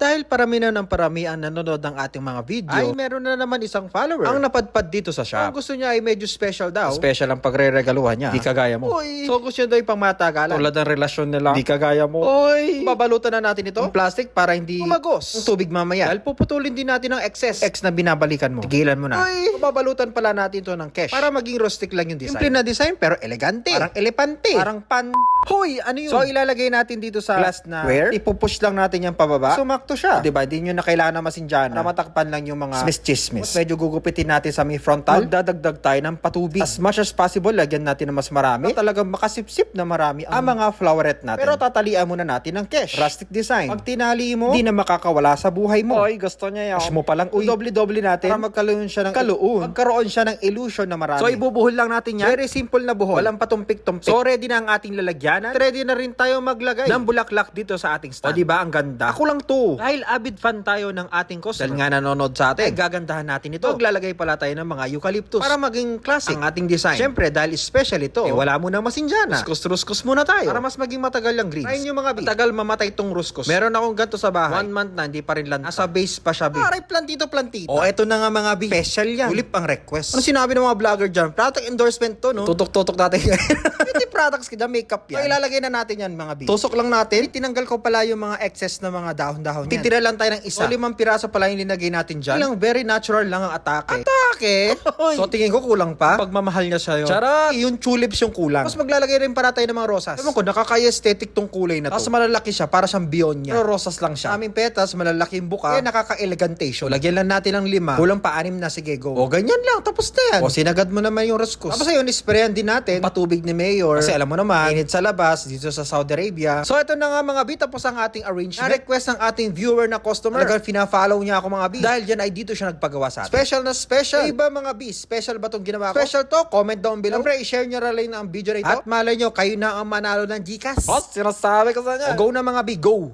dahil parami na ng parami ang nanonood ng ating mga video, ay meron na naman isang follower ang napadpad dito sa shop. Ang gusto niya ay medyo special daw. Special ang pagre-regaluhan niya. Di kagaya mo. Uy. So gusto niya daw yung pangmatagalan. Tulad ng relasyon nila. Di kagaya mo. Uy. Babalutan na natin ito. Ang plastic para hindi umagos. Ang tubig mamaya. Dahil puputulin din natin ang excess. X na binabalikan mo. Tigilan mo na. Uy. Babalutan pala natin to ng cash. Para maging rustic lang yung design. Simple na design pero elegante. Parang elepante. Parang pan. Hoy, ano yun? So ilalagay natin dito sa glass na where? Ipupush lang natin yung pababa. Sumakto siya. Diba? Di nyo na kailangan na masindyana. Para matakpan lang yung mga chismis. Medyo gugupitin natin sa may frontal. Magdadagdag tayo ng patubig. As much as possible, lagyan natin ng mas marami. Talagang makasipsip na marami ang mga floweret natin. Pero tatalian muna natin ng cash. Rustic design. Pag tinali mo, di na makakawala sa buhay mo. Oy, gusto niya yan. Cash mo palang uy. Doble-doble natin. Para magkaroon siya ng kaluun. Magkaroon siya ng illusion na marami. So ibubuhol lang natin yan. Very simple na buhol. Walang patumpik-tumpik. So ready na ang ating lalagyanan. Ready na rin tayo maglagay ng bulaklak dito sa ating stand. O diba, ang ganda. Ako lang to. Dahil avid fan tayo ng ating customer. Dahil nga nanonood sa atin, ay gagandahan natin ito. Maglalagay pala tayo ng mga eucalyptus para maging classic ang ating design. Siyempre, dahil special ito, wala muna masindyana. Ruskos muna tayo. Para mas maging matagal yung greens. Ayun yung mga bi. Matagal mamatay tong ruskos. Meron akong ganito sa bahay. 1 month na, hindi pa rin lanta. Nasa base pa siya, bi. Aray, plantito. O, eto na nga mga bi. Special yan. Ulip ang request. Ano sinabi ng mga vlogger dyan? Product endorsement to, no? Tutok-tutok natin. Hindi products kita, makeup yan. So, ilalagay na natin yan, mga bi. Tusok lang natin. Tinanggal ko pala yung mga excess na mga dahon-dahon yan. Titira lang tayo ng isa. So, 5 piraso pala yung linagay natin dyan. Ilang very natural lang ang atake. So, tingin ko kulang pa. Pagmamahal niya sa'yo. Charot! Yung tulips yung kulang. Tapos maglalagay rin para tayo ng mga rosas. Ewan ko, nakaka-aesthetic tong kulay na to. Tapos malalaki siya, para siyang bionya. Pero rosas lang siya. Aming petas, malalaki yung buka. Kaya nakaka-elegantation. Lagyan lang natin ng 5. Kulang pa 6 na, sige, go. O, ganyan lang. Tapos na yan. O, sinagad mo naman yung ruskos. Tapos ayun, isprayan din natin patubig ni Mayor. Kasi alam mo naman, init sa labas, dito sa Saudi Arabia. So, ito na nga mga bi, tapos ang ating arrangement. Na-request ng ating viewer na customer. Talagang fina-follow niya ako mga bi. Dahil dyan ay dito siya nagpagawa sa atin. Special na special. Iba mga bi, special ba itong ginawa ko? Special to, comment down below. Siyempre, i-share nyo rin ang video na ito. At malay nyo, kayo na ang manalo ng Gcash. Sinasabi ko sa inyo. O, go na mga bi, go!